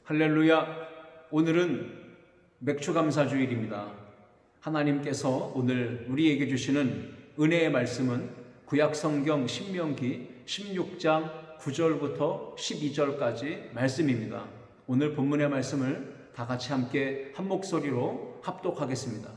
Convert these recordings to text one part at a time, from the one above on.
할렐루야. 오늘은 맥주감사주일입니다. 하나님께서 오늘 우리에게 주시는 은혜의 말씀은 구약성경 신명기 16장 9절부터 12절까지 말씀입니다. 오늘 본문의 말씀을 다 같이 함께 한 목소리로 합독하겠습니다.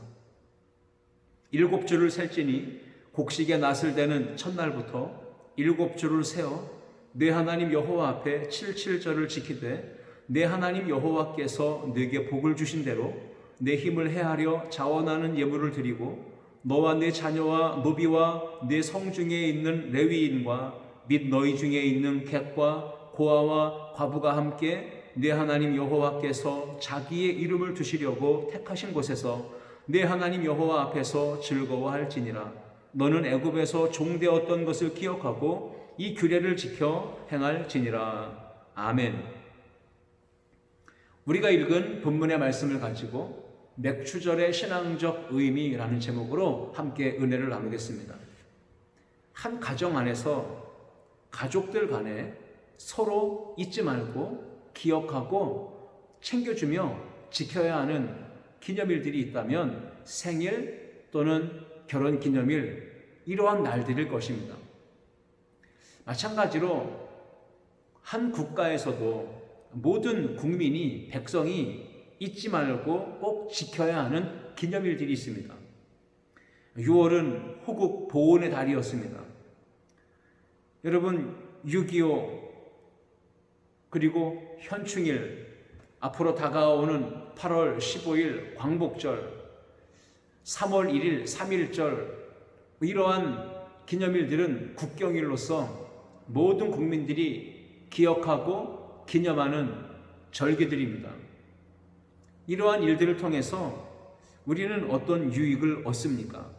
7주를 셀지니 곡식의 낫을 대는 첫날부터 7주를 세어 내 하나님 여호와 앞에 77절을 지키되 내 하나님 여호와께서 내게 복을 주신 대로 내 힘을 헤아려 자원하는 예물을 드리고 너와 내 자녀와 노비와 내 성중에 있는 레위인과 및 너희 중에 있는 객과 고아와 과부가 함께 내 하나님 여호와께서 자기의 이름을 두시려고 택하신 곳에서 내 하나님 여호와 앞에서 즐거워할지니라. 너는 애굽에서 종되었던 것을 기억하고 이 규례를 지켜 행할지니라. 아멘. 우리가 읽은 본문의 말씀을 가지고 맥추절의 신앙적 의미라는 제목으로 함께 은혜를 나누겠습니다. 한 가정 안에서 가족들 간에 서로 잊지 말고 기억하고 챙겨주며 지켜야 하는 기념일들이 있다면 생일 또는 결혼 기념일, 이러한 날들일 것입니다. 마찬가지로 한 국가에서도 모든 국민이, 백성이 잊지 말고 꼭 지켜야 하는 기념일들이 있습니다. 6월은 호국 보훈의 달이었습니다. 여러분, 6.25 그리고 현충일, 앞으로 다가오는 8월 15일 광복절, 3월 1일 3.1절, 이러한 기념일들은 국경일로서 모든 국민들이 기억하고 기념하는 절기들입니다. 이러한 일들을 통해서 우리는 어떤 유익을 얻습니까?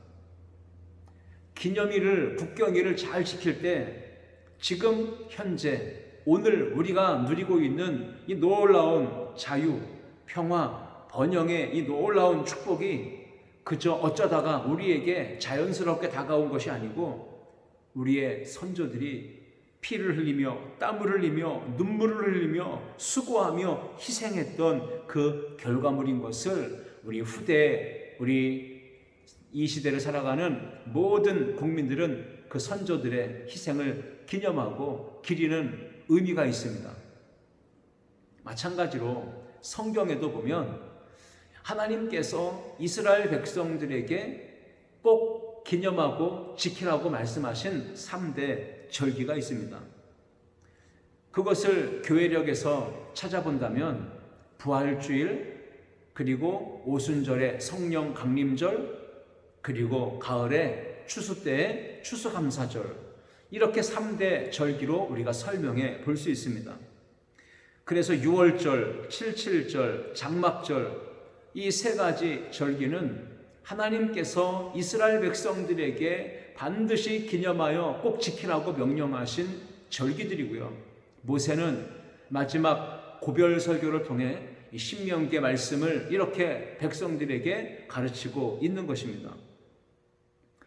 기념일을, 국경일을 잘 지킬 때 지금 현재 오늘 우리가 누리고 있는 이 놀라운 자유, 평화, 번영의 이 놀라운 축복이 그저 어쩌다가 우리에게 자연스럽게 다가온 것이 아니고 우리의 선조들이 피를 흘리며 땀을 흘리며 눈물을 흘리며 수고하며 희생했던 그 결과물인 것을 우리 후대, 우리 이 시대를 살아가는 모든 국민들은 그 선조들의 희생을 기념하고 기리는 의미가 있습니다. 마찬가지로 성경에도 보면 하나님께서 이스라엘 백성들에게 꼭 기념하고 지키라고 말씀하신 3대 절기가 있습니다. 그것을 교회력에서 찾아본다면 부활주일, 그리고 오순절의 성령 강림절, 그리고 가을에 추수 때의 추수감사절, 이렇게 3대 절기로 우리가 설명해 볼 수 있습니다. 그래서 6월절, 77절, 장막절, 이 세 가지 절기는 하나님께서 이스라엘 백성들에게 반드시 기념하여 꼭 지키라고 명령하신 절기들이고요. 모세는 마지막 고별 설교를 통해 이 신명기의 말씀을 이렇게 백성들에게 가르치고 있는 것입니다.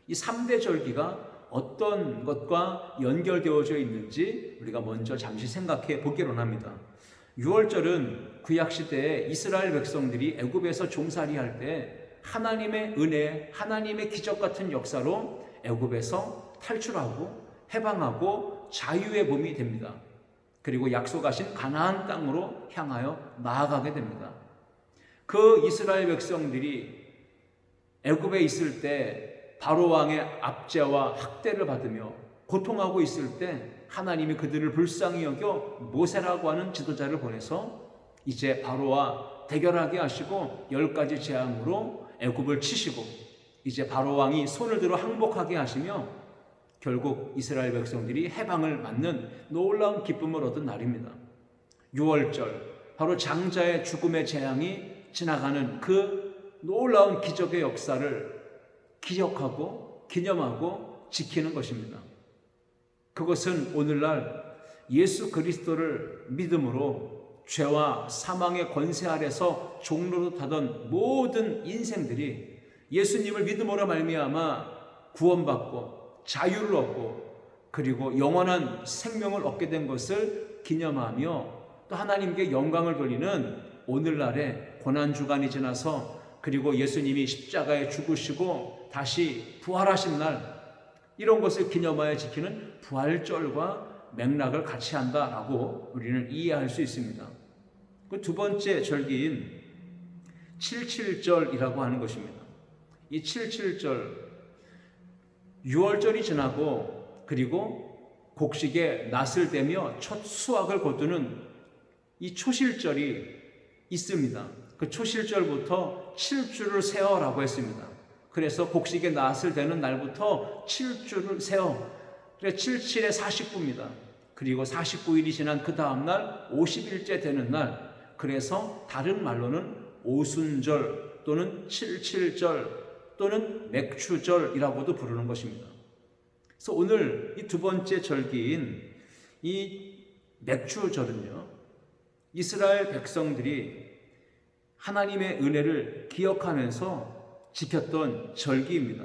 이 3대 절기가 어떤 것과 연결되어져 있는지 우리가 먼저 잠시 생각해 보기로 합니다. 6월절은 구약시대에 이스라엘 백성들이 애굽에서 종살이할 때 하나님의 은혜, 하나님의 기적 같은 역사로 애굽에서 탈출하고 해방하고 자유의 몸이 됩니다. 그리고 약속하신 가나안 땅으로 향하여 나아가게 됩니다. 그 이스라엘 백성들이 애굽에 있을 때 바로 왕의 압제와 학대를 받으며 고통하고 있을 때 하나님이 그들을 불쌍히 여겨 모세라고 하는 지도자를 보내서 이제 바로와 대결하게 하시고 10가지 재앙으로 애굽을 치시고 이제 바로 왕이 손을 들어 항복하게 하시며 결국 이스라엘 백성들이 해방을 맞는 놀라운 기쁨을 얻은 날입니다. 6월절, 바로 장자의 죽음의 재앙이 지나가는 그 놀라운 기적의 역사를 기억하고 기념하고 지키는 것입니다. 그것은 오늘날 예수 그리스도를 믿음으로 죄와 사망의 권세 아래서 종노릇하던 모든 인생들이 예수님을 믿음으로 말미암아 구원받고 자유를 얻고 그리고 영원한 생명을 얻게 된 것을 기념하며 또 하나님께 영광을 돌리는 오늘날의 고난주간이 지나서 그리고 예수님이 십자가에 죽으시고 다시 부활하신 날, 이런 것을 기념하여 지키는 부활절과 맥락을 같이 한다라고 우리는 이해할 수 있습니다. 그 두 번째 절기인 칠칠절이라고 하는 것입니다. 이 칠칠절, 6월절이 지나고 그리고 곡식에 낫을 대며 첫 수확을 거두는 이 초실절이 있습니다. 그 초실절부터 7주를 세어라고 했습니다. 그래서 곡식에 낫을 대는 날부터 7주를 세어. 그래서 77에 49입니다. 그리고 49일이 지난 그 다음 날 50일째 되는 날, 그래서 다른 말로는 오순절 또는 칠칠절 또는 맥추절이라고도 부르는 것입니다. 그래서 오늘 이 두 번째 절기인 이 맥추절은요, 이스라엘 백성들이 하나님의 은혜를 기억하면서 지켰던 절기입니다.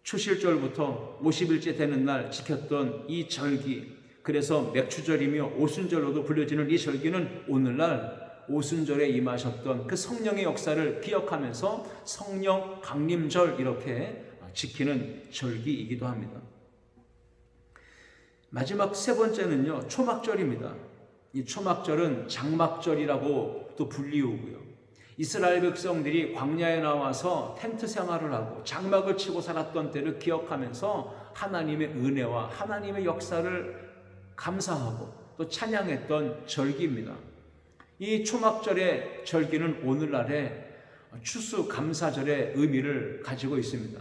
초실절부터 50일째 되는 날 지켰던 이 절기, 그래서 맥추절이며 오순절로도 불려지는 이 절기는 오늘날 오순절에 임하셨던 그 성령의 역사를 기억하면서 성령 강림절 이렇게 지키는 절기이기도 합니다. 마지막 세 번째는요, 초막절입니다. 이 초막절은 장막절이라고 또 불리우고요, 이스라엘 백성들이 광야에 나와서 텐트 생활을 하고 장막을 치고 살았던 때를 기억하면서 하나님의 은혜와 하나님의 역사를 감사하고 또 찬양했던 절기입니다. 이 초막절의 절기는 오늘날의 추수감사절의 의미를 가지고 있습니다.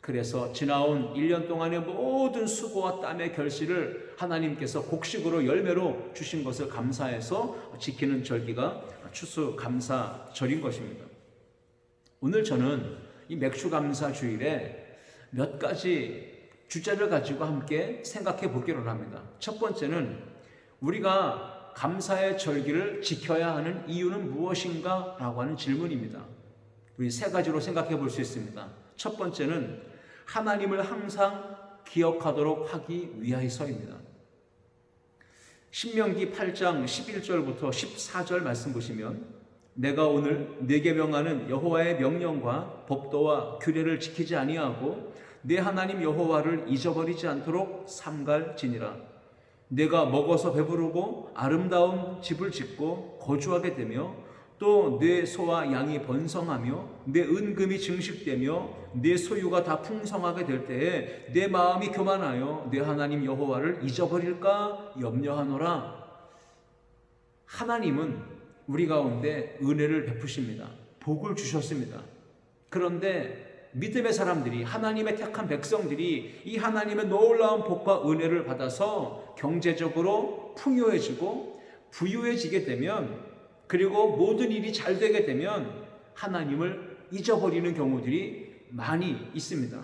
그래서 지나온 1년 동안의 모든 수고와 땀의 결실을 하나님께서 곡식으로 열매로 주신 것을 감사해서 지키는 절기가 추수감사절인 것입니다. 오늘 저는 이 맥추감사주일에 몇 가지 주제를 가지고 함께 생각해 보기로 합니다. 첫 번째는 우리가 감사의 절기를 지켜야 하는 이유는 무엇인가? 라고 하는 질문입니다. 우리 세 가지로 생각해 볼 수 있습니다. 첫 번째는 하나님을 항상 기억하도록 하기 위하여서입니다. 신명기 8장 11절부터 14절 말씀 보시면, 내가 오늘 네게 명하는 여호와의 명령과 법도와 규례를 지키지 아니하고 내 하나님 여호와를 잊어버리지 않도록 삼갈지니라. 내가 먹어서 배부르고 아름다운 집을 짓고 거주하게 되며 또 내 소와 양이 번성하며 내 은금이 증식되며 내 소유가 다 풍성하게 될 때에 내 마음이 교만하여 내 하나님 여호와를 잊어버릴까 염려하노라. 하나님은 우리 가운데 은혜를 베푸십니다. 복을 주셨습니다. 그런데 믿음의 사람들이, 하나님의 택한 백성들이 이 하나님의 놀라운 복과 은혜를 받아서 경제적으로 풍요해지고 부유해지게 되면, 그리고 모든 일이 잘 되게 되면 하나님을 잊어버리는 경우들이 많이 있습니다.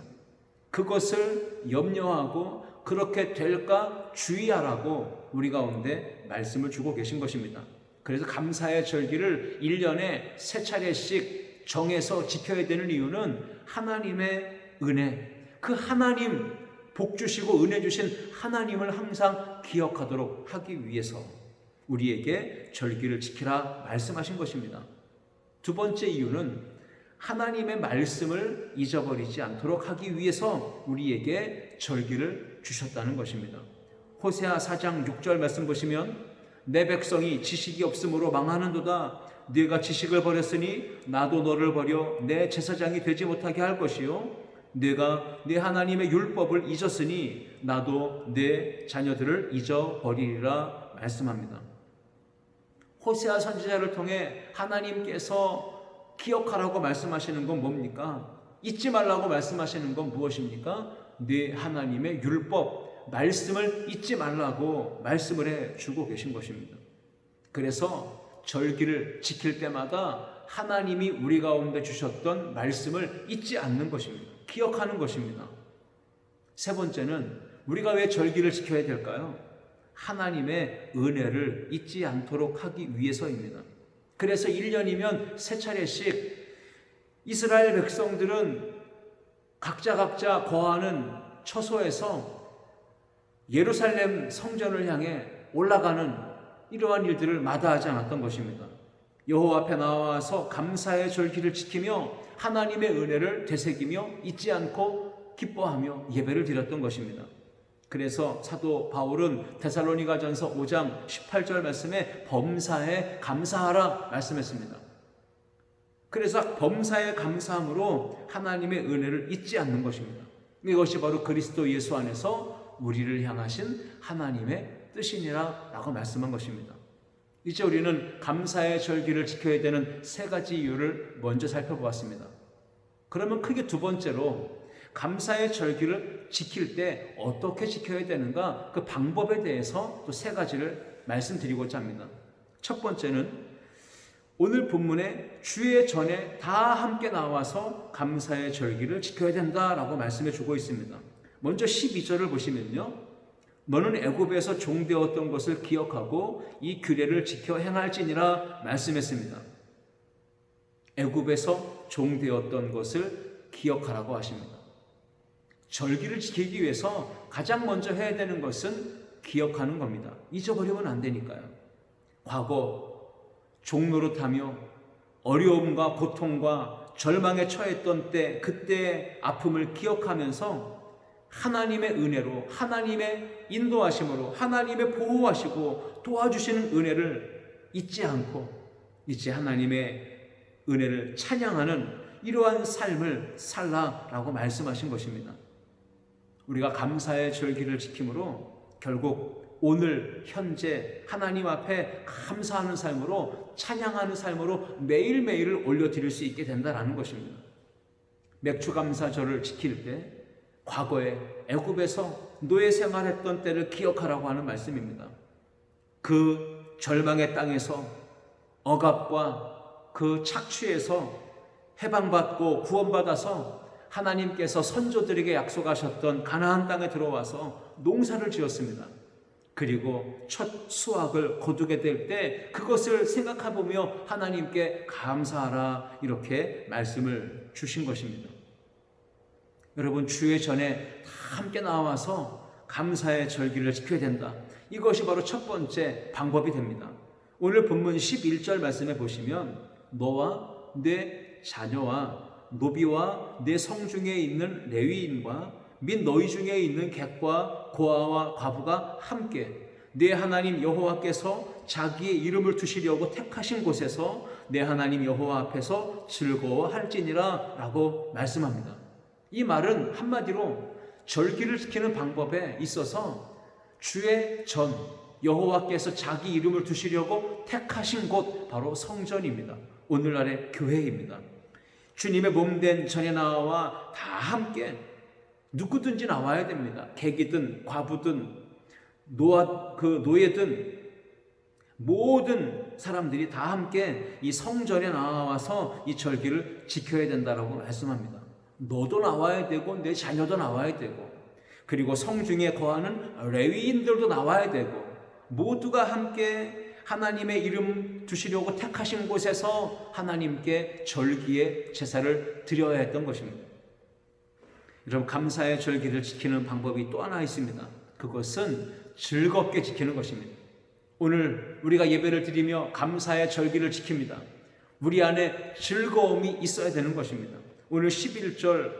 그것을 염려하고 그렇게 될까 주의하라고 우리 가운데 말씀을 주고 계신 것입니다. 그래서 감사의 절기를 1년에 3차례씩 정해서 지켜야 되는 이유는 하나님의 은혜, 그 하나님 복 주시고 은혜 주신 하나님을 항상 기억하도록 하기 위해서 우리에게 절기를 지키라 말씀하신 것입니다. 두 번째 이유는 하나님의 말씀을 잊어버리지 않도록 하기 위해서 우리에게 절기를 주셨다는 것입니다. 호세아 4장 6절 말씀 보시면, 내 백성이 지식이 없으므로 망하는도다. 네가 지식을 버렸으니 나도 너를 버려 내 제사장이 되지 못하게 할 것이요, 네가 내 하나님의 율법을 잊었으니 나도 내 자녀들을 잊어버리리라 말씀합니다. 호세아 선지자를 통해 하나님께서 기억하라고 말씀하시는 건 뭡니까? 잊지 말라고 말씀하시는 건 무엇입니까? 네 하나님의 율법, 말씀을 잊지 말라고 말씀을 해주고 계신 것입니다. 그래서 절기를 지킬 때마다 하나님이 우리 가운데 주셨던 말씀을 잊지 않는 것입니다. 기억하는 것입니다. 세 번째는 우리가 왜 절기를 지켜야 될까요? 하나님의 은혜를 잊지 않도록 하기 위해서입니다. 그래서 1년이면 3차례씩 이스라엘 백성들은 각자 거하는 처소에서 예루살렘 성전을 향해 올라가는 이러한 일들을 마다하지 않았던 것입니다. 여호와 앞에 나와서 감사의 절기를 지키며 하나님의 은혜를 되새기며 잊지 않고 기뻐하며 예배를 드렸던 것입니다. 그래서 사도 바울은 데살로니가전서 5장 18절 말씀에 범사에 감사하라 말씀했습니다. 그래서 범사에 감사함으로 하나님의 은혜를 잊지 않는 것입니다. 이것이 바로 그리스도 예수 안에서 우리를 향하신 하나님의 뜻이니라 라고 말씀한 것입니다. 이제 우리는 감사의 절기를 지켜야 되는 세 가지 이유를 먼저 살펴보았습니다. 그러면 크게 두 번째로 감사의 절기를 지킬 때 어떻게 지켜야 되는가, 그 방법에 대해서 또 세 가지를 말씀드리고자 합니다. 첫 번째는 오늘 본문에 주의 전에 다 함께 나와서 감사의 절기를 지켜야 된다라고 말씀해 주고 있습니다. 먼저 12절을 보시면요, 너는 애굽에서 종되었던 것을 기억하고 이 규례를 지켜 행할지니라 말씀했습니다. 애굽에서 종되었던 것을 기억하라고 하십니다. 절기를 지키기 위해서 가장 먼저 해야 되는 것은 기억하는 겁니다. 잊어버리면 안 되니까요. 과거 종노릇하며 어려움과 고통과 절망에 처했던 때, 그때의 아픔을 기억하면서 하나님의 은혜로, 하나님의 인도하심으로, 하나님의 보호하시고 도와주시는 은혜를 잊지 않고 이제 하나님의 은혜를 찬양하는 이러한 삶을 살라라고 말씀하신 것입니다. 우리가 감사의 절기를 지킴으로 결국 오늘 현재 하나님 앞에 감사하는 삶으로, 찬양하는 삶으로 매일매일을 올려드릴 수 있게 된다는 것입니다. 맥주감사절을 지킬 때 과거에 애굽에서 노예 생활했던 때를 기억하라고 하는 말씀입니다. 그 절망의 땅에서 억압과 그 착취에서 해방받고 구원받아서 하나님께서 선조들에게 약속하셨던 가나안 땅에 들어와서 농사를 지었습니다. 그리고 첫 수확을 거두게 될 때 그것을 생각해보며 하나님께 감사하라 이렇게 말씀을 주신 것입니다. 여러분, 주의 전에 다 함께 나와서 감사의 절기를 지켜야 된다. 이것이 바로 첫 번째 방법이 됩니다. 오늘 본문 11절 말씀에 보시면 너와 내 자녀와 노비와 내 성중에 있는 레위인과 및 너희 중에 있는 객과 고아와 과부가 함께 내 하나님 여호와께서 자기의 이름을 두시려고 택하신 곳에서 내 하나님 여호와 앞에서 즐거워할지니라 라고 말씀합니다. 이 말은 한마디로 절기를 지키는 방법에 있어서 주의 전, 여호와께서 자기 이름을 두시려고 택하신 곳, 바로 성전입니다. 오늘날의 교회입니다. 주님의 몸된 전에 나와 다 함께 누구든지 나와야 됩니다. 객이든 과부든 노예든 모든 사람들이 다 함께 이 성전에 나와서 이 절기를 지켜야 된다라고 말씀합니다. 너도 나와야 되고 내 자녀도 나와야 되고 그리고 성중에 거하는 레위인들도 나와야 되고 모두가 함께 하나님의 이름 두시려고 택하신 곳에서 하나님께 절기의 제사를 드려야 했던 것입니다. 여러분, 감사의 절기를 지키는 방법이 또 하나 있습니다. 그것은 즐겁게 지키는 것입니다. 오늘 우리가 예배를 드리며 감사의 절기를 지킵니다. 우리 안에 즐거움이 있어야 되는 것입니다. 오늘 11절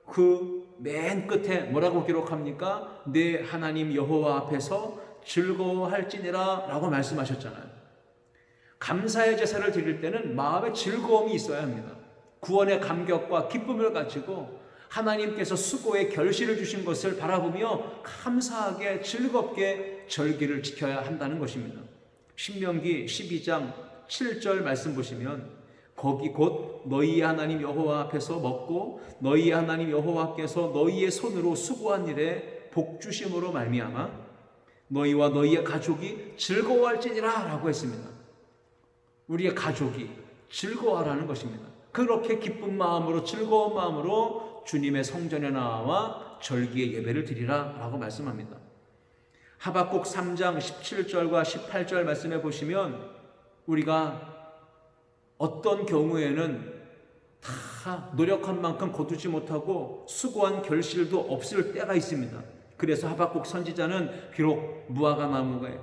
그 맨 끝에 뭐라고 기록합니까? 내 하나님 여호와 앞에서 즐거워할지니라 라고 말씀하셨잖아요. 감사의 제사를 드릴 때는 마음에 즐거움이 있어야 합니다. 구원의 감격과 기쁨을 가지고 하나님께서 수고의 결실을 주신 것을 바라보며 감사하게 즐겁게 절기를 지켜야 한다는 것입니다. 신명기 12장 7절 말씀 보시면 거기 곧 너희의 하나님 여호와 앞에서 먹고 너희의 하나님 여호와께서 너희의 손으로 수고한 일에 복 주심으로 말미암아 너희와 너희의 가족이 즐거워할지니라 라고 했습니다. 우리의 가족이 즐거워하라는 것입니다. 그렇게 기쁜 마음으로 즐거운 마음으로 주님의 성전에 나와 절기의 예배를 드리라 라고 말씀합니다. 하박국 3장 17절과 18절 말씀해 보시면 우리가 어떤 경우에는 다 노력한 만큼 거두지 못하고 수고한 결실도 없을 때가 있습니다. 그래서 하박국 선지자는 비록 무화과 나무에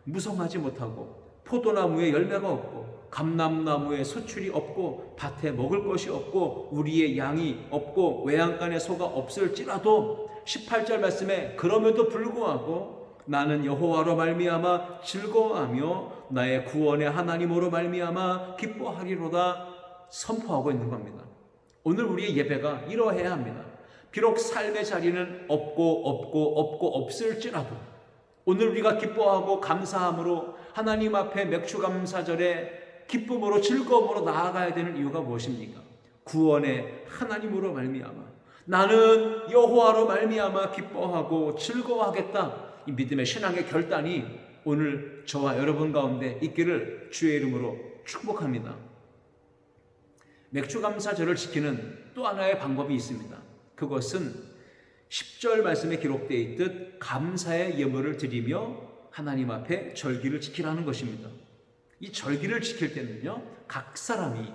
무성하지 못하고 포도나무에 열매가 없고 감람나무에 소출이 없고 밭에 먹을 것이 없고 우리의 양이 없고 외양간에 소가 없을지라도 18절 말씀에 그럼에도 불구하고 나는 여호와로 말미암아 즐거워하며 나의 구원의 하나님으로 말미암아 기뻐하리로다 선포하고 있는 겁니다. 오늘 우리의 예배가 이러해야 합니다. 비록 삶의 자리는 없고 없을지라도 오늘 우리가 기뻐하고 감사함으로 하나님 앞에 맥주감사절에 기쁨으로 즐거움으로 나아가야 되는 이유가 무엇입니까? 구원의 하나님으로 말미암아 나는 여호와로 말미암아 기뻐하고 즐거워하겠다. 이 믿음의 신앙의 결단이 오늘 저와 여러분 가운데 있기를 주의 이름으로 축복합니다. 맥주감사절을 지키는 또 하나의 방법이 있습니다. 그것은 10절 말씀에 기록되어 있듯 감사의 예물을 드리며 하나님 앞에 절기를 지키라는 것입니다. 이 절기를 지킬 때는요, 각 사람이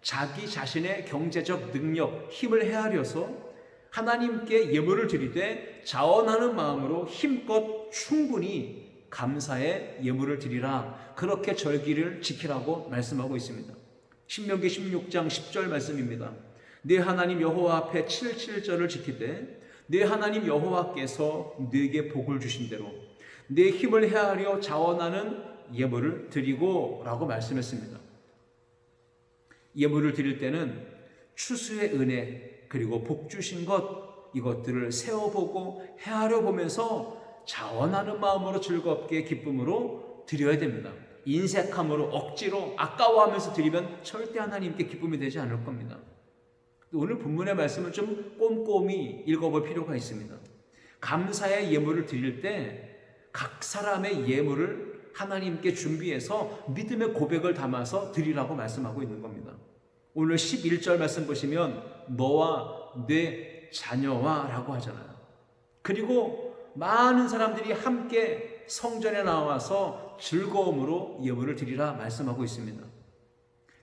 자기 자신의 경제적 능력, 힘을 헤아려서 하나님께 예물을 드리되 자원하는 마음으로 힘껏 충분히 감사의 예물을 드리라. 그렇게 절기를 지키라고 말씀하고 있습니다. 신명기 16장 10절 말씀입니다. 네 하나님 여호와 앞에 77절을 지키되 네 하나님 여호와께서 네게 복을 주신 대로 네 힘을 헤아려 자원하는 예물을 드리고 라고 말씀했습니다. 예물을 드릴 때는 추수의 은혜 그리고 복 주신 것 이것들을 세어보고 헤아려 보면서 자원하는 마음으로 즐겁게 기쁨으로 드려야 됩니다. 인색함으로 억지로 아까워하면서 드리면 절대 하나님께 기쁨이 되지 않을 겁니다. 오늘 본문의 말씀을 좀 꼼꼼히 읽어볼 필요가 있습니다. 감사의 예물을 드릴 때 각 사람의 예물을 하나님께 준비해서 믿음의 고백을 담아서 드리라고 말씀하고 있는 겁니다. 오늘 11절 말씀 보시면 너와 네 자녀와 라고 하잖아요. 그리고 많은 사람들이 함께 성전에 나와서 즐거움으로 예물을 드리라 말씀하고 있습니다.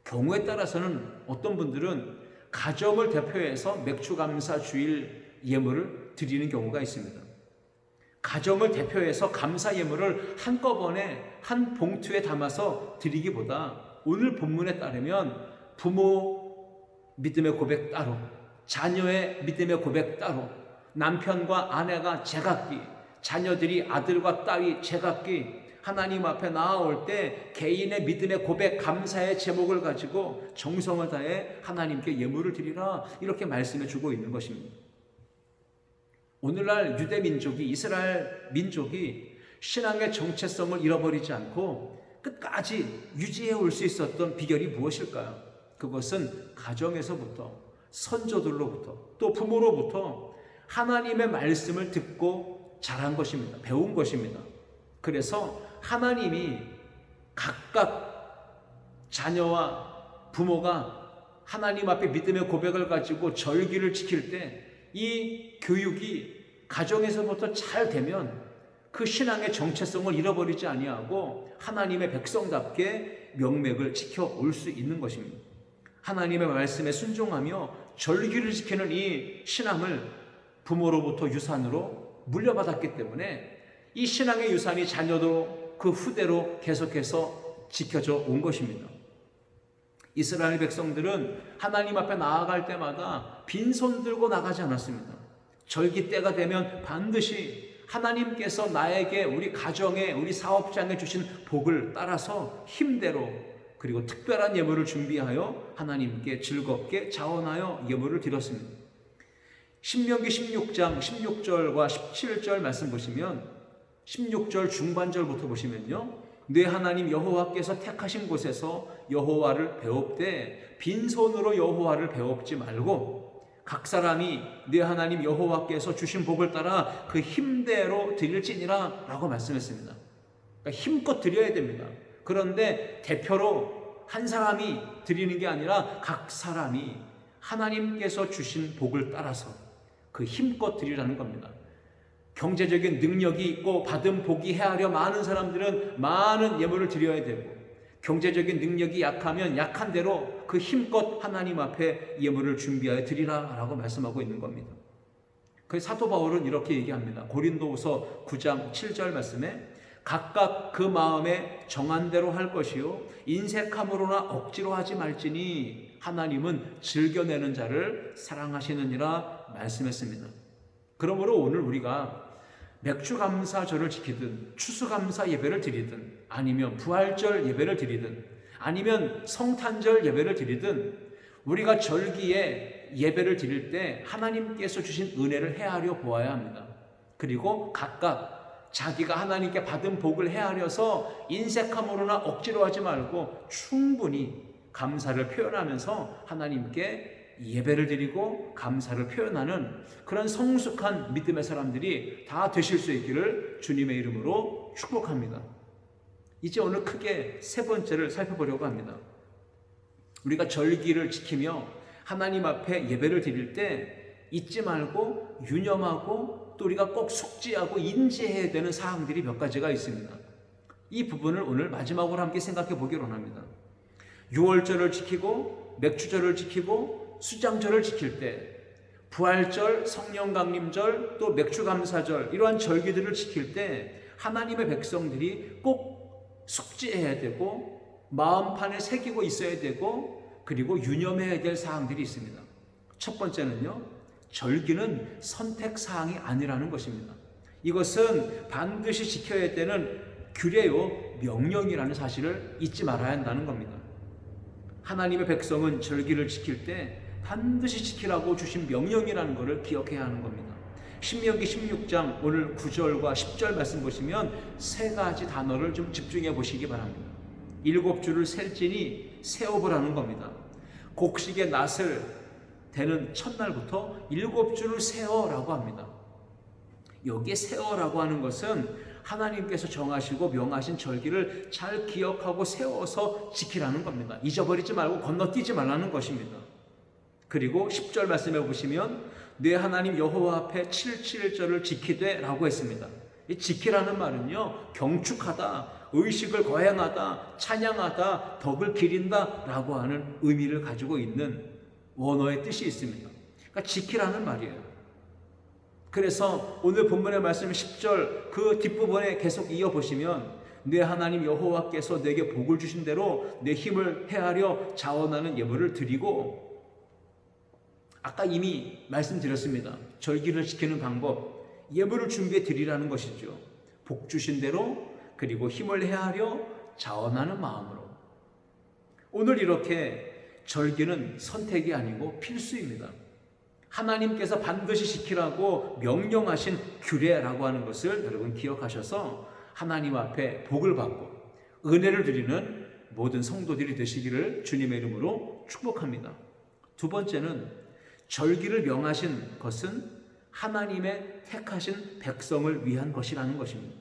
경우에 따라서는 어떤 분들은 가정을 대표해서 맥주감사 주일 예물을 드리는 경우가 있습니다. 가정을 대표해서 감사 예물을 한꺼번에 한 봉투에 담아서 드리기보다 오늘 본문에 따르면 부모 믿음의 고백 따로, 자녀의 믿음의 고백 따로, 남편과 아내가 제각기, 자녀들이 아들과 딸이 제각기 하나님 앞에 나아올 때 개인의 믿음의 고백, 감사의 제목을 가지고 정성을 다해 하나님께 예물을 드리라 이렇게 말씀해 주고 있는 것입니다. 오늘날 유대 민족이, 이스라엘 민족이 신앙의 정체성을 잃어버리지 않고 끝까지 유지해 올 수 있었던 비결이 무엇일까요? 그것은 가정에서부터, 선조들로부터, 또 부모로부터 하나님의 말씀을 듣고 자란 것입니다. 배운 것입니다. 그래서 하나님이 각각 자녀와 부모가 하나님 앞에 믿음의 고백을 가지고 절기를 지킬 때 이 교육이 가정에서부터 잘 되면 그 신앙의 정체성을 잃어버리지 아니하고 하나님의 백성답게 명맥을 지켜올 수 있는 것입니다. 하나님의 말씀에 순종하며 절기를 지키는 이 신앙을 부모로부터 유산으로 물려받았기 때문에 이 신앙의 유산이 자녀도 그 후대로 계속해서 지켜져 온 것입니다. 이스라엘 백성들은 하나님 앞에 나아갈 때마다 빈손 들고 나가지 않았습니다. 절기 때가 되면 반드시 하나님께서 나에게, 우리 가정에, 우리 사업장에 주신 복을 따라서 힘대로 그리고 특별한 예물을 준비하여 하나님께 즐겁게 자원하여 예물을 드렸습니다. 신명기 16장 16절과 17절 말씀 보시면 16절 중반절부터 보시면요, 네 하나님 여호와께서 택하신 곳에서 여호와를 배웁되 빈손으로 여호와를 배웁지 말고 각 사람이 네 하나님 여호와께서 주신 복을 따라 그 힘대로 드릴지니라 라고 말씀했습니다. 그러니까 힘껏 드려야 됩니다. 그런데 대표로 한 사람이 드리는 게 아니라 각 사람이 하나님께서 주신 복을 따라서 그 힘껏 드리라는 겁니다. 경제적인 능력이 있고 받은 복이 헤아려 많은 사람들은 많은 예물을 드려야 되고, 경제적인 능력이 약하면 약한 대로 그 힘껏 하나님 앞에 예물을 준비하여 드리라 라고 말씀하고 있는 겁니다. 그래서 사도 바울은 이렇게 얘기합니다. 고린도후서 9장 7절 말씀에 각각 그 마음에 정한 대로 할 것이요 인색함으로나 억지로 하지 말지니 하나님은 즐겨내는 자를 사랑하시느니라 말씀했습니다. 그러므로 오늘 우리가 맥주감사절을 지키든 추수감사 예배를 드리든 아니면 부활절 예배를 드리든 아니면 성탄절 예배를 드리든 우리가 절기에 예배를 드릴 때 하나님께서 주신 은혜를 헤아려 보아야 합니다. 그리고 각각 자기가 하나님께 받은 복을 헤아려서 인색함으로나 억지로 하지 말고 충분히 감사를 표현하면서 하나님께 예배를 드리고 감사를 표현하는 그런 성숙한 믿음의 사람들이 다 되실 수 있기를 주님의 이름으로 축복합니다. 이제 오늘 크게 세 번째를 살펴보려고 합니다. 우리가 절기를 지키며 하나님 앞에 예배를 드릴 때 잊지 말고 유념하고 또 우리가 꼭 숙지하고 인지해야 되는 사항들이 몇 가지가 있습니다. 이 부분을 오늘 마지막으로 함께 생각해 보기로 합니다. 유월절을 지키고 맥주절을 지키고 수장절을 지킬 때 부활절, 성령강림절, 또 맥주감사절 이러한 절기들을 지킬 때 하나님의 백성들이 꼭 숙지해야 되고 마음판에 새기고 있어야 되고 그리고 유념해야 될 사항들이 있습니다. 첫 번째는요, 절기는 선택사항이 아니라는 것입니다. 이것은 반드시 지켜야 되는 규례요 명령이라는 사실을 잊지 말아야 한다는 겁니다. 하나님의 백성은 절기를 지킬 때 반드시 지키라고 주신 명령이라는 것을 기억해야 하는 겁니다. 신명기 16장 오늘 9절과 10절 말씀 보시면 세 가지 단어를 좀 집중해 보시기 바랍니다. 7주를 셀지니 세어보라는 겁니다. 곡식의 낫을 되는 첫날부터 7주를 세어라고 합니다. 여기에 세어라고 하는 것은 하나님께서 정하시고 명하신 절기를 잘 기억하고 세워서 지키라는 겁니다. 잊어버리지 말고 건너뛰지 말라는 것입니다. 그리고 10절 말씀해 보시면 내 하나님 여호와 앞에 77절을 지키되 라고 했습니다. 이 지키라는 말은요, 경축하다, 의식을 거행하다, 찬양하다, 덕을 기린다 라고 하는 의미를 가지고 있는 원어의 뜻이 있습니다. 그러니까 지키라는 말이에요. 그래서 오늘 본문의 말씀 10절 그 뒷부분에 계속 이어보시면 내 하나님 여호와께서 내게 복을 주신 대로 내 힘을 헤아려 자원하는 예물을 드리고, 아까 이미 말씀드렸습니다. 절기를 지키는 방법, 예물을 준비해 드리라는 것이죠. 복 주신 대로 그리고 힘을 헤아려 자원하는 마음으로. 오늘 이렇게 절기는 선택이 아니고 필수입니다. 하나님께서 반드시 지키라고 명령하신 규례라고 하는 것을 여러분 기억하셔서 하나님 앞에 복을 받고 은혜를 드리는 모든 성도들이 되시기를 주님의 이름으로 축복합니다. 두 번째는 절기를 명하신 것은 하나님의 택하신 백성을 위한 것이라는 것입니다.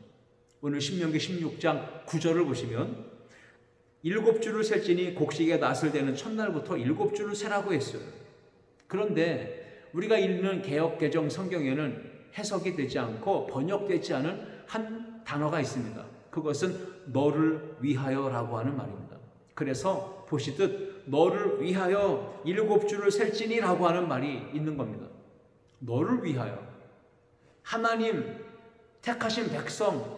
오늘 신명기 16장 9절을 보시면 7주를 셀지니 곡식의 낫을 되는 첫날부터 7주를 세라고 했어요. 그런데 우리가 읽는 개역개정 성경에는 해석이 되지 않고 번역되지 않은 한 단어가 있습니다. 그것은 너를 위하여라고 하는 말입니다. 그래서 보시듯 너를 위하여 7주를 셀지니라고 하는 말이 있는 겁니다. 너를 위하여 하나님 택하신 백성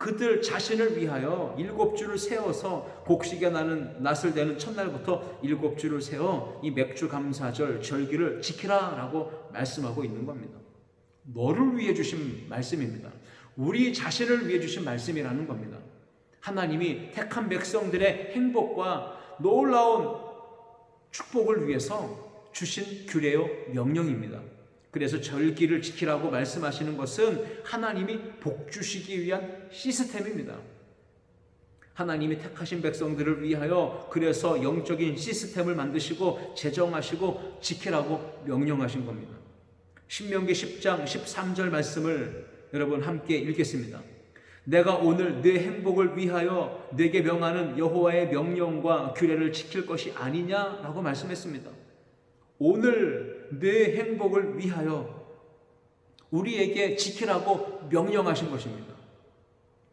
그들 자신을 위하여 7주를 세워서 곡식에 나는 낫을 되는 첫날부터 7주를 세워 이 맥주감사절 절기를 지키라라고 말씀하고 있는 겁니다. 너를 위해 주신 말씀입니다. 우리 자신을 위해 주신 말씀이라는 겁니다. 하나님이 택한 백성들의 행복과 놀라운 축복을 위해서 주신 규례요 명령입니다. 그래서 절기를 지키라고 말씀하시는 것은 하나님이 복 주시기 위한 시스템입니다. 하나님이 택하신 백성들을 위하여 그래서 영적인 시스템을 만드시고 제정하시고 지키라고 명령하신 겁니다. 신명기 10장 13절 말씀을 여러분 함께 읽겠습니다. 내가 오늘 내 행복을 위하여 내게 명하는 여호와의 명령과 규례를 지킬 것이 아니냐라고 말씀했습니다. 오늘 내 행복을 위하여 우리에게 지키라고 명령하신 것입니다.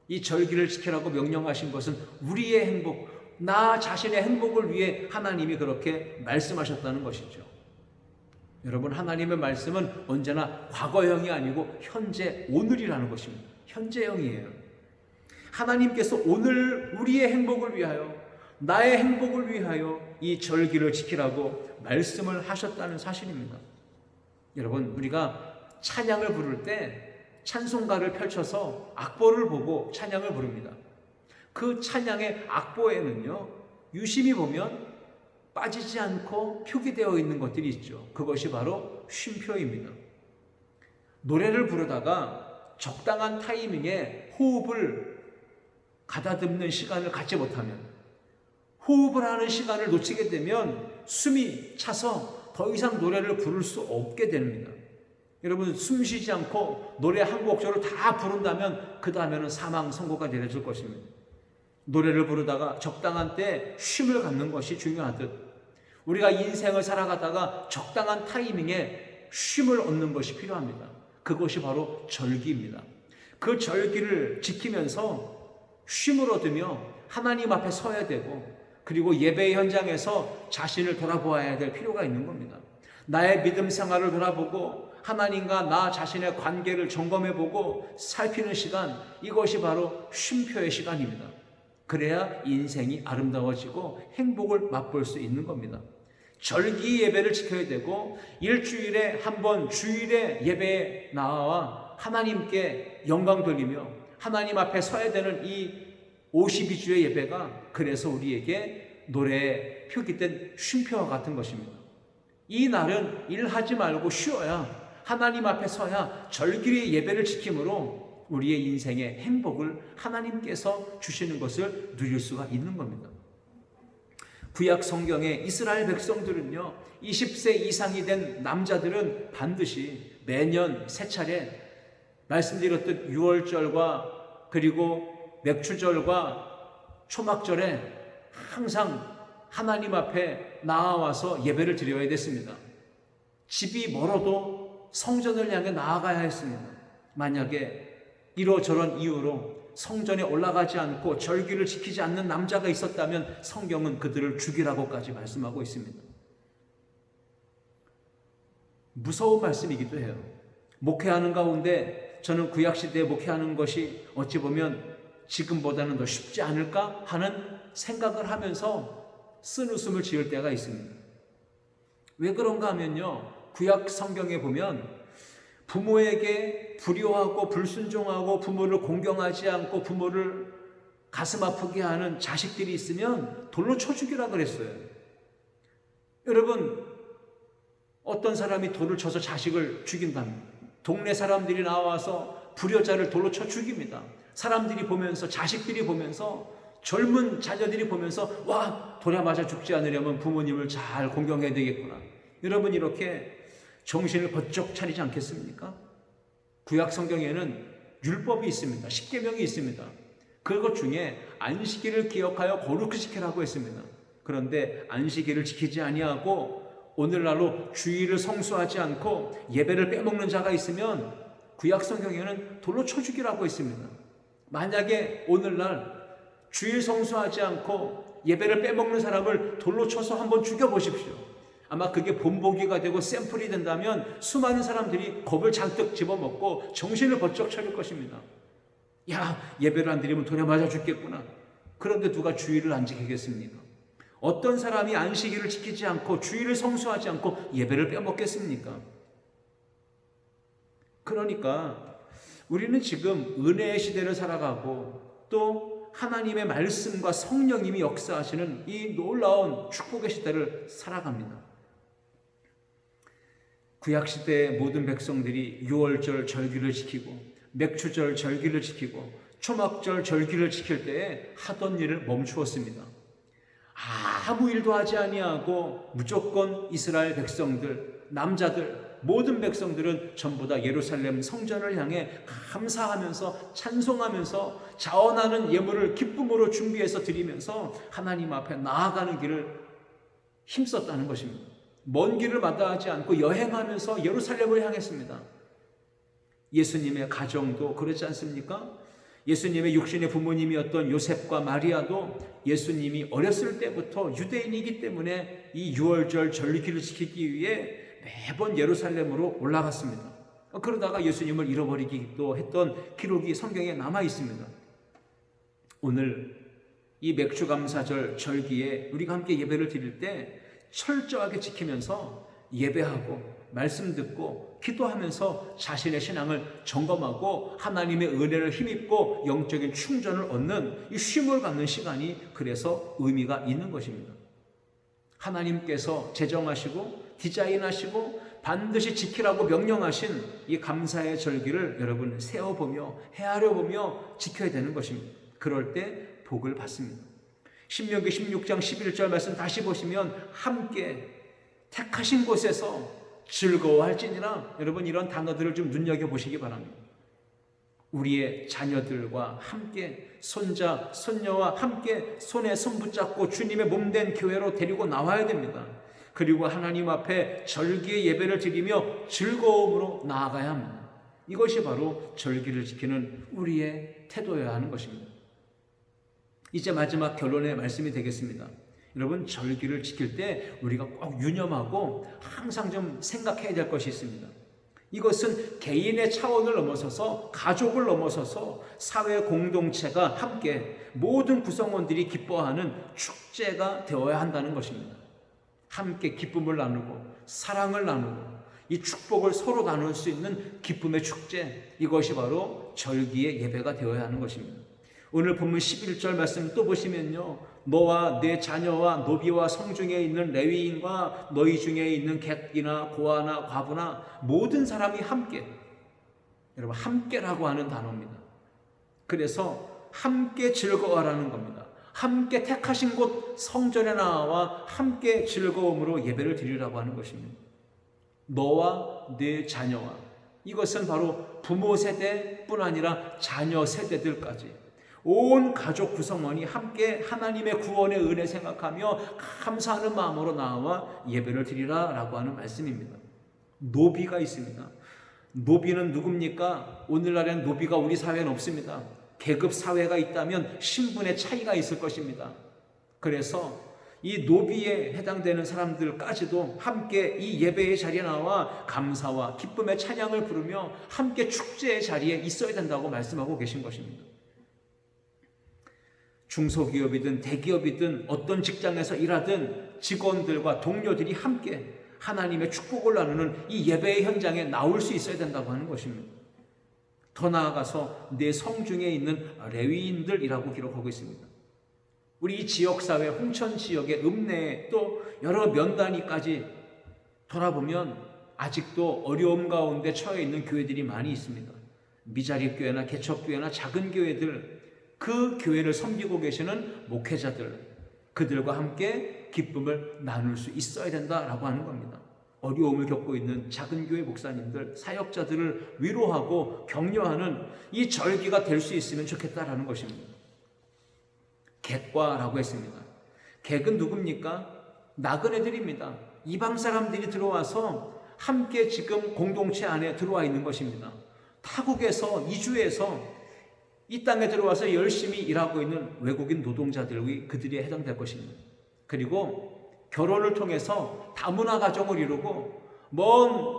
이 절기를 지키라고 명령하신 것은 우리의 행복, 나 자신의 행복을 위해 하나님이 그렇게 말씀하셨다는 것이죠. 여러분, 하나님의 말씀은 언제나 과거형이 아니고 현재 오늘이라는 것입니다. 현재형이에요. 하나님께서 오늘 우리의 행복을 위하여, 나의 행복을 위하여 이 절기를 지키라고 말씀을 하셨다는 사실입니다. 여러분, 우리가 찬양을 부를 때 찬송가를 펼쳐서 악보를 보고 찬양을 부릅니다. 그 찬양의 악보에는요, 유심히 보면 빠지지 않고 표기되어 있는 것들이 있죠. 그것이 바로 쉼표입니다. 노래를 부르다가 적당한 타이밍에 호흡을 가다듬는 시간을 갖지 못하면, 호흡을 하는 시간을 놓치게 되면 숨이 차서 더 이상 노래를 부를 수 없게 됩니다. 여러분, 숨 쉬지 않고 노래 한 곡조를 다 부른다면 그 다음에는 사망 선고가 내려질 것입니다. 노래를 부르다가 적당한 때 쉼을 갖는 것이 중요하듯, 우리가 인생을 살아가다가 적당한 타이밍에 쉼을 얻는 것이 필요합니다. 그것이 바로 절기입니다. 그 절기를 지키면서 쉼을 얻으며 하나님 앞에 서야 되고, 그리고 예배 현장에서 자신을 돌아보아야 될 필요가 있는 겁니다. 나의 믿음 생활을 돌아보고 하나님과 나 자신의 관계를 점검해보고 살피는 시간, 이것이 바로 쉼표의 시간입니다. 그래야 인생이 아름다워지고 행복을 맛볼 수 있는 겁니다. 절기 예배를 지켜야 되고, 일주일에 한 번 주일에 예배에 나와 하나님께 영광 돌리며 하나님 앞에 서야 되는 이 52주의 예배가 그래서 우리에게 노래에 표기된 쉼표와 같은 것입니다. 이 날은 일하지 말고 쉬어야, 하나님 앞에 서야 절기의 예배를 지킴으로 우리의 인생의 행복을 하나님께서 주시는 것을 누릴 수가 있는 겁니다. 구약 성경의 이스라엘 백성들은요, 20세 이상이 된 남자들은 반드시 매년 세 차례 말씀드렸던 유월절과 그리고 맥추절과 초막절에 항상 하나님 앞에 나아와서 예배를 드려야 됐습니다. 집이 멀어도 성전을 향해 나아가야 했습니다. 만약에 이러저런 이유로 성전에 올라가지 않고 절기를 지키지 않는 남자가 있었다면 성경은 그들을 죽이라고까지 말씀하고 있습니다. 무서운 말씀이기도 해요. 목회하는 가운데 저는 구약시대에 목회하는 것이 어찌 보면 지금보다는 더 쉽지 않을까 하는 생각을 하면서 쓴웃음을 지을 때가 있습니다. 왜 그런가 하면요, 구약 성경에 보면 부모에게 불효하고 불순종하고 부모를 공경하지 않고 부모를 가슴 아프게 하는 자식들이 있으면 돌로 쳐 죽이라 그랬어요. 여러분, 어떤 사람이 돌을 쳐서 자식을 죽인다면 동네 사람들이 나와서 불효자를 돌로 쳐 죽입니다. 사람들이 보면서, 자식들이 보면서, 젊은 자녀들이 보면서, 와, 돌에 맞아 죽지 않으려면 부모님을 잘 공경해야 되겠구나. 여러분, 이렇게 정신을 번쩍 차리지 않겠습니까? 구약 성경에는 율법이 있습니다. 십계명이 있습니다. 그것 중에 안식일을 기억하여 거룩히 지키라고 했습니다. 그런데 안식일을 지키지 아니하고 오늘날로 주일을 성수하지 않고 예배를 빼먹는 자가 있으면 구약 성경에는 돌로 쳐 죽이라고 했습니다. 만약에 오늘날 주일 성수하지 않고 예배를 빼먹는 사람을 돌로 쳐서 한번 죽여보십시오. 아마 그게 본보기가 되고 샘플이 된다면 수많은 사람들이 겁을 잔뜩 집어먹고 정신을 번쩍 차릴 것입니다. 야, 예배를 안 드리면 돌에 맞아 죽겠구나. 그런데 누가 주일을 안 지키겠습니까? 어떤 사람이 안식일을 지키지 않고 주일을 성수하지 않고 예배를 빼먹겠습니까? 그러니까 우리는 지금 은혜의 시대를 살아가고 또 하나님의 말씀과 성령님이 역사하시는 이 놀라운 축복의 시대를 살아갑니다. 구약시대의 모든 백성들이 유월절 절기를 지키고 맥추절 절기를 지키고 초막절 절기를 지킬 때에 하던 일을 멈추었습니다. 아무 일도 하지 아니하고 무조건 이스라엘 백성들, 남자들, 모든 백성들은 전부 다 예루살렘 성전을 향해 감사하면서 찬송하면서 자원하는 예물을 기쁨으로 준비해서 드리면서 하나님 앞에 나아가는 길을 힘썼다는 것입니다. 먼 길을 마다하지 않고 여행하면서 예루살렘을 향했습니다. 예수님의 가정도 그렇지 않습니까? 예수님의 육신의 부모님이었던 요셉과 마리아도 예수님이 어렸을 때부터 유대인이기 때문에 이 유월절 절기를 지키기 위해 매번 예루살렘으로 올라갔습니다. 그러다가 예수님을 잃어버리기도 했던 기록이 성경에 남아 있습니다. 오늘 이 맥주감사절 절기에 우리가 함께 예배를 드릴 때 철저하게 지키면서 예배하고 말씀 듣고 기도하면서 자신의 신앙을 점검하고 하나님의 은혜를 힘입고 영적인 충전을 얻는 이 쉼을 갖는 시간이 그래서 의미가 있는 것입니다. 하나님께서 제정하시고 디자인하시고 반드시 지키라고 명령하신 이 감사의 절기를 여러분 세어보며 헤아려 보며 지켜야 되는 것입니다. 그럴 때 복을 받습니다. 신명기 16장 11절 말씀 다시 보시면 함께 택하신 곳에서 즐거워할지니라. 여러분 이런 단어들을 좀 눈여겨보시기 바랍니다. 우리의 자녀들과 함께 손자, 손녀와 함께 손에 손 붙잡고 주님의 몸된 교회로 데리고 나와야 됩니다. 그리고 하나님 앞에 절기의 예배를 드리며 즐거움으로 나아가야 합니다. 이것이 바로 절기를 지키는 우리의 태도여야 하는 것입니다. 이제 마지막 결론의 말씀이 되겠습니다. 여러분 절기를 지킬 때 우리가 꼭 유념하고 항상 좀 생각해야 될 것이 있습니다. 이것은 개인의 차원을 넘어서서 가족을 넘어서서 사회 공동체가 함께 모든 구성원들이 기뻐하는 축제가 되어야 한다는 것입니다. 함께 기쁨을 나누고 사랑을 나누고 이 축복을 서로 나눌 수 있는 기쁨의 축제, 이것이 바로 절기의 예배가 되어야 하는 것입니다. 오늘 본문 11절 말씀 또 보시면요, 너와 내 자녀와 노비와 성중에 있는 레위인과 너희 중에 있는 객이나 고아나 과부나 모든 사람이 함께, 여러분 함께라고 하는 단어입니다. 그래서 함께 즐거워하라는 겁니다. 함께 택하신 곳 성전에 나와 함께 즐거움으로 예배를 드리라고 하는 것입니다. 너와 내 자녀와, 이것은 바로 부모 세대뿐 아니라 자녀 세대들까지 온 가족 구성원이 함께 하나님의 구원의 은혜 생각하며 감사하는 마음으로 나와 예배를 드리라라고 하는 말씀입니다. 노비가 있습니다. 노비는 누굽니까? 오늘날에는 노비가 우리 사회는 없습니다. 계급 사회가 있다면 신분의 차이가 있을 것입니다. 그래서 이 노비에 해당되는 사람들까지도 함께 이 예배의 자리에 나와 감사와 기쁨의 찬양을 부르며 함께 축제의 자리에 있어야 된다고 말씀하고 계신 것입니다. 중소기업이든 대기업이든 어떤 직장에서 일하든 직원들과 동료들이 함께 하나님의 축복을 나누는 이 예배의 현장에 나올 수 있어야 된다고 하는 것입니다. 더 나아가서 내 성중에 있는 레위인들이라고 기록하고 있습니다. 우리 이 지역사회 홍천 지역의 읍내에 또 여러 면단위까지 돌아보면 아직도 어려움 가운데 처해 있는 교회들이 많이 있습니다. 미자립교회나 개척교회나 작은 교회들, 그 교회를 섬기고 계시는 목회자들, 그들과 함께 기쁨을 나눌 수 있어야 된다라고 하는 겁니다. 어려움을 겪고 있는 작은 교회 목사님들, 사역자들을 위로하고 격려하는 이 절기가 될 수 있으면 좋겠다라는 것입니다. 객과라고 했습니다. 객은 누굽니까? 나그네들입니다. 이방 사람들이 들어와서 함께 지금 공동체 안에 들어와 있는 것입니다. 타국에서 이주해서 이 땅에 들어와서 열심히 일하고 있는 외국인 노동자들이 그들이 해당될 것입니다. 그리고 결혼을 통해서 다문화 가정을 이루고 먼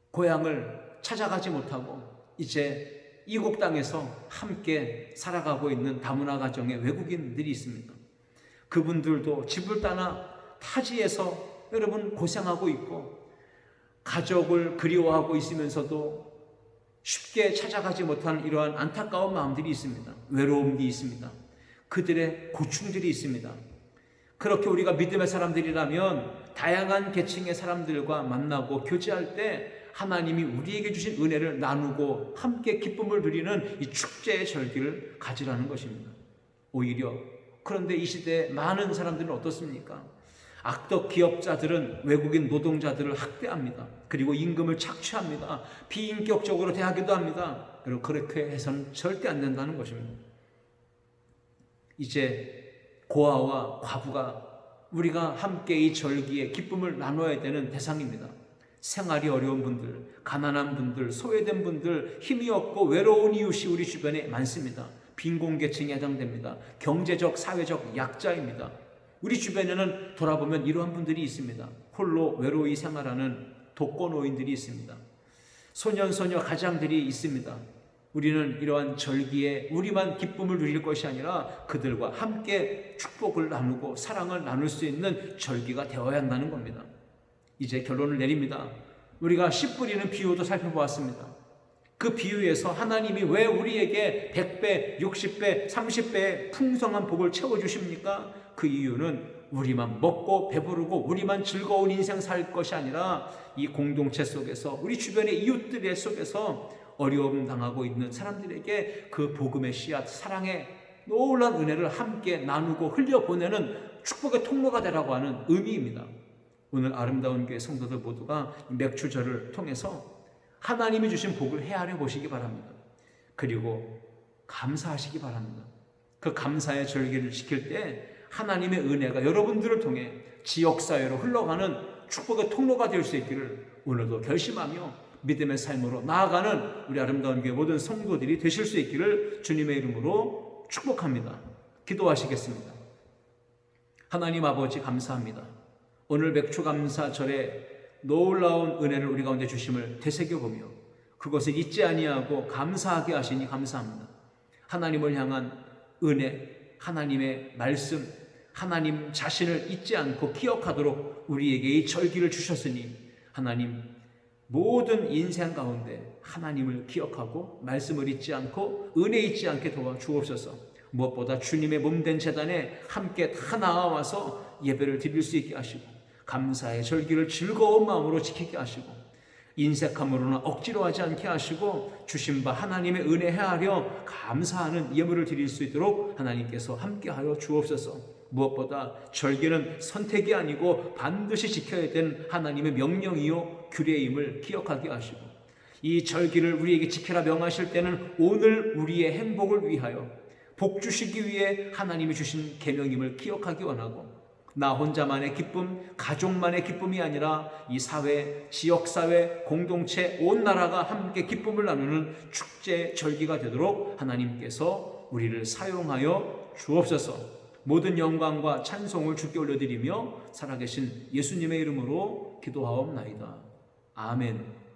고향을 찾아가지 못하고 이제 이국 땅에서 함께 살아가고 있는 다문화 가정의 외국인들이 있습니다. 그분들도 집을 떠나 타지에서 여러분 고생하고 있고 가족을 그리워하고 있으면서도 쉽게 찾아가지 못하는 이러한 안타까운 마음들이 있습니다. 외로움이 있습니다. 그들의 고충들이 있습니다. 그렇게 우리가 믿음의 사람들이라면 다양한 계층의 사람들과 만나고 교제할 때 하나님이 우리에게 주신 은혜를 나누고 함께 기쁨을 누리는 이 축제의 절기를 가지라는 것입니다. 오히려 그런데 이 시대에 많은 사람들은 어떻습니까? 악덕 기업자들은 외국인 노동자들을 학대합니다. 그리고 임금을 착취합니다. 비인격적으로 대하기도 합니다. 그리고 그렇게 해서는 절대 안 된다는 것입니다. 이제 고아와 과부가 우리가 함께 이 절기에 기쁨을 나눠야 되는 대상입니다. 생활이 어려운 분들, 가난한 분들, 소외된 분들, 힘이 없고 외로운 이웃이 우리 주변에 많습니다. 빈곤계층에 해당됩니다. 경제적, 사회적 약자입니다. 우리 주변에는 돌아보면 이러한 분들이 있습니다. 홀로 외로이 생활하는 독거노인들이 있습니다. 소년, 소녀 가장들이 있습니다. 우리는 이러한 절기에 우리만 기쁨을 누릴 것이 아니라 그들과 함께 축복을 나누고 사랑을 나눌 수 있는 절기가 되어야 한다는 겁니다. 이제 결론을 내립니다. 우리가 씨 뿌리는 비유도 살펴보았습니다. 그 비유에서 하나님이 왜 우리에게 100배, 60배, 30배의 풍성한 복을 채워주십니까? 그 이유는 우리만 먹고 배부르고 우리만 즐거운 인생 살 것이 아니라 이 공동체 속에서 우리 주변의 이웃들 속에서 어려움 당하고 있는 사람들에게 그 복음의 씨앗, 사랑의 놀라운 은혜를 함께 나누고 흘려보내는 축복의 통로가 되라고 하는 의미입니다. 오늘 아름다운 교회 성도들 모두가 맥주절을 통해서 하나님이 주신 복을 헤아려 보시기 바랍니다. 그리고 감사하시기 바랍니다. 그 감사의 절기를 지킬 때 하나님의 은혜가 여러분들을 통해 지역사회로 흘러가는 축복의 통로가 될 수 있기를 오늘도 결심하며 믿음의 삶으로 나아가는 우리 아름다운 교회 모든 성도들이 되실 수 있기를 주님의 이름으로 축복합니다. 기도하시겠습니다. 하나님 아버지 감사합니다. 오늘 맥주감사절에 놀라운 은혜를 우리 가운데 주심을 되새겨보며 그것을 잊지 아니하고 감사하게 하시니 감사합니다. 하나님을 향한 은혜, 하나님의 말씀, 하나님 자신을 잊지 않고 기억하도록 우리에게 이 절기를 주셨으니 하나님 모든 인생 가운데 하나님을 기억하고 말씀을 잊지 않고 은혜 잊지 않게 도와주옵소서. 무엇보다 주님의 몸된 제단에 함께 다 나아와서 예배를 드릴 수 있게 하시고 감사의 절기를 즐거운 마음으로 지키게 하시고 인색함으로나 억지로 하지 않게 하시고 주신 바 하나님의 은혜 헤아려 감사하는 예물을 드릴 수 있도록 하나님께서 함께하여 주옵소서. 무엇보다 절기는 선택이 아니고 반드시 지켜야 되는 하나님의 명령이요 규례임을 기억하게 하시고 이 절기를 우리에게 지키라 명하실 때는 오늘 우리의 행복을 위하여 복 주시기 위해 하나님이 주신 계명임을 기억하기 원하고 나 혼자만의 기쁨, 가족만의 기쁨이 아니라 이 사회, 지역사회, 공동체, 온 나라가 함께 기쁨을 나누는 축제, 절기가 되도록 하나님께서 우리를 사용하여 주옵소서. 모든 영광과 찬송을 주께 올려드리며 살아계신 예수님의 이름으로 기도하옵나이다. 아멘.